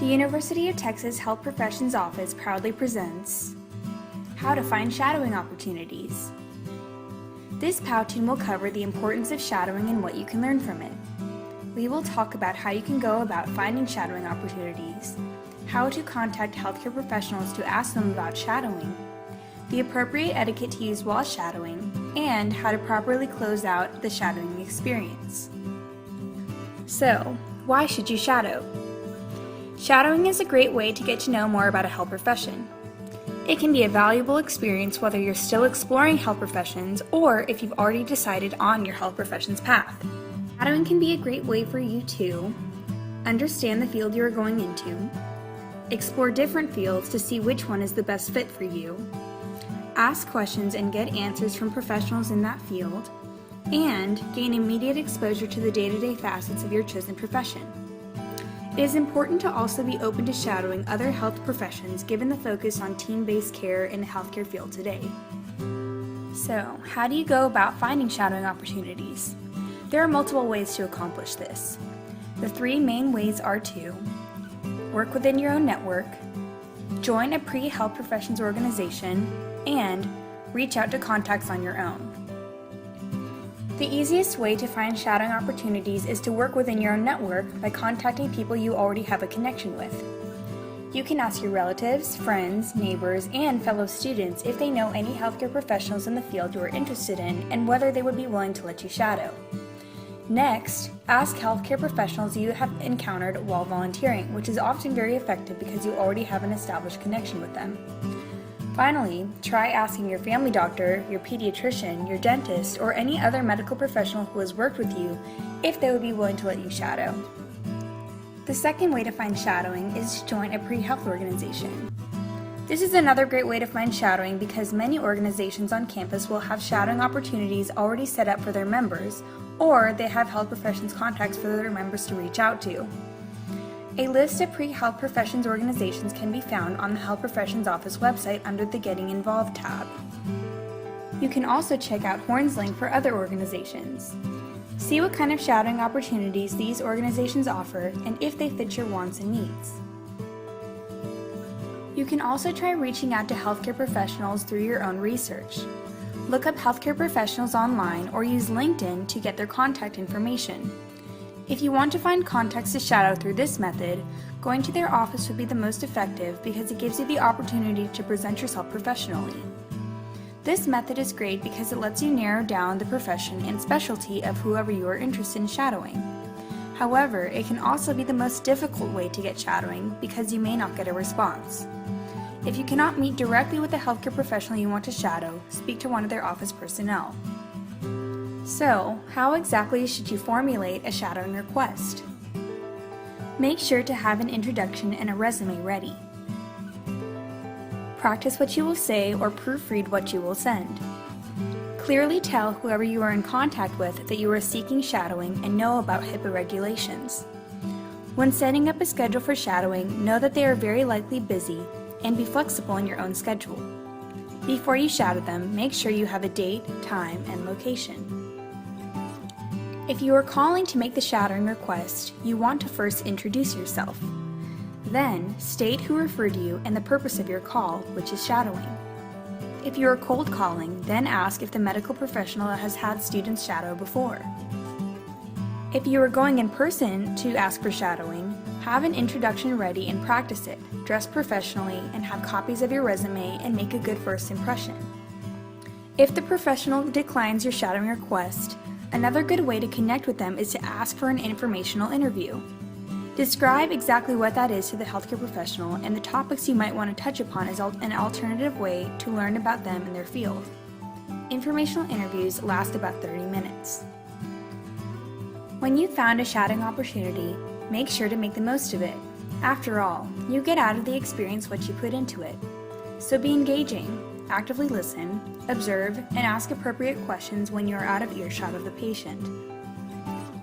University of Texas Health Professions Office proudly presents How to Find Shadowing Opportunities. This Powtoon will cover the importance of shadowing and what you can learn from it. We will talk about how you can go about finding shadowing opportunities, how to contact healthcare professionals to ask them about shadowing, the appropriate etiquette to use while shadowing, and how to properly close out the shadowing experience. So, why should you shadow? Shadowing is a great way to get to know more about a health profession. It can be a valuable experience whether you're still exploring health professions or if you've already decided on your health professions path. Shadowing can be a great way for you to understand the field you are going into, explore different fields to see which one is the best fit for you, ask questions and get answers from professionals in that field, and gain immediate exposure to the day-to-day facets of your chosen profession. It is important to also be open to shadowing other health professions given the focus on team-based care in the healthcare field today. So, how do you go about finding shadowing opportunities? There are multiple ways to accomplish this. The three main ways are to work within your own network, join a pre-health professions organization, and reach out to contacts on your own. The easiest way to find shadowing opportunities is to work within your own network by contacting people you already have a connection with. You can ask your relatives, friends, neighbors, and fellow students if they know any healthcare professionals in the field you are interested in and whether they would be willing to let you shadow. Next, ask healthcare professionals you have encountered while volunteering, which is often very effective because you already have an established connection with them. Finally, try asking your family doctor, your pediatrician, your dentist, or any other medical professional who has worked with you if they would be willing to let you shadow. The second way to find shadowing is to join a pre-health organization. This is another great way to find shadowing because many organizations on campus will have shadowing opportunities already set up for their members, or they have health professions contacts for their members to reach out to. A list of pre-health professions organizations can be found on the Health Professions Office website under the Getting Involved tab. You can also check out Horn's link for other organizations. See what kind of shadowing opportunities these organizations offer and if they fit your wants and needs. You can also try reaching out to healthcare professionals through your own research. Look up healthcare professionals online or use LinkedIn to get their contact information. If you want to find contacts to shadow through this method, going to their office would be the most effective because it gives you the opportunity to present yourself professionally. This method is great because it lets you narrow down the profession and specialty of whoever you are interested in shadowing. However, it can also be the most difficult way to get shadowing because you may not get a response. If you cannot meet directly with the healthcare professional you want to shadow, speak to one of their office personnel. So, how exactly should you formulate a shadowing request? Make sure to have an introduction and a resume ready. Practice what you will say or proofread what you will send. Clearly tell whoever you are in contact with that you are seeking shadowing and know about HIPAA regulations. When setting up a schedule for shadowing, know that they are very likely busy and be flexible in your own schedule. Before you shadow them, make sure you have a date, time, and location. If you are calling to make the shadowing request, you want to first introduce yourself. Then, state who referred you and the purpose of your call, which is shadowing. If you are cold calling, then ask if the medical professional has had students shadow before. If you are going in person to ask for shadowing, have an introduction ready and practice it. Dress professionally and have copies of your resume and make a good first impression. If the professional declines your shadowing request, another good way to connect with them is to ask for an informational interview. Describe exactly what that is to the healthcare professional and the topics you might want to touch upon as an alternative way to learn about them and their field. Informational interviews last about 30 minutes. When you've found a shadowing opportunity, make sure to make the most of it. After all, you get out of the experience what you put into it. So be engaging. Actively listen, observe, and ask appropriate questions when you are out of earshot of the patient.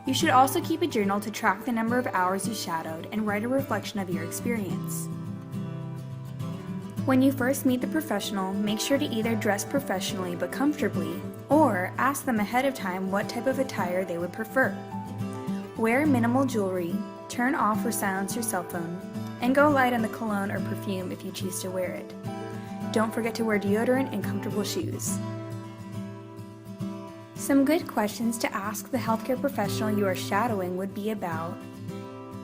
You should also keep a journal to track the number of hours you shadowed and write a reflection of your experience. When you first meet the professional, make sure to either dress professionally but comfortably, or ask them ahead of time what type of attire they would prefer. Wear minimal jewelry, turn off or silence your cell phone, and go light on the cologne or perfume if you choose to wear it. Don't forget to wear deodorant and comfortable shoes. Some good questions to ask the healthcare professional you are shadowing would be about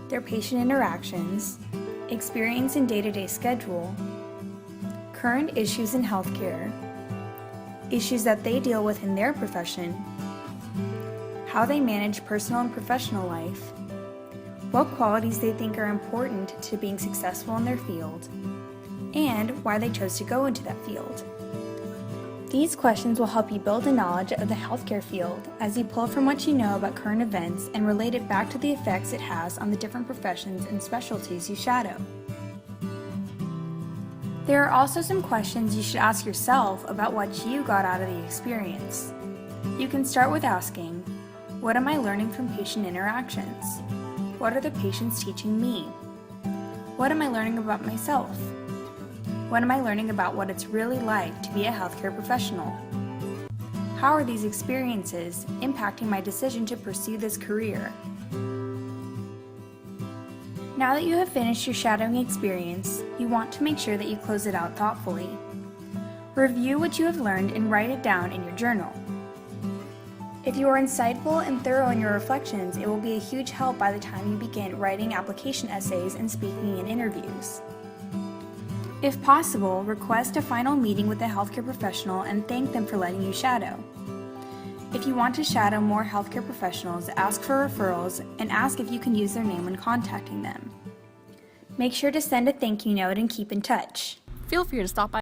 their patient interactions, experience in day-to-day schedule, current issues in healthcare, issues that they deal with in their profession, how they manage personal and professional life, what qualities they think are important to being successful in their field, and why they chose to go into that field. These questions will help you build a knowledge of the healthcare field as you pull from what you know about current events and relate it back to the effects it has on the different professions and specialties you shadow. There are also some questions you should ask yourself about what you got out of the experience. You can start with asking, what am I learning from patient interactions? What are the patients teaching me? What am I learning about myself? What am I learning about what it's really like to be a healthcare professional? How are these experiences impacting my decision to pursue this career? Now that you have finished your shadowing experience, you want to make sure that you close it out thoughtfully. Review what you have learned and write it down in your journal. If you are insightful and thorough in your reflections, it will be a huge help by the time you begin writing application essays and speaking in interviews. If possible, request a final meeting with a healthcare professional and thank them for letting you shadow. If you want to shadow more healthcare professionals, ask for referrals and ask if you can use their name when contacting them. Make sure to send a thank you note and keep in touch. Feel free to stop by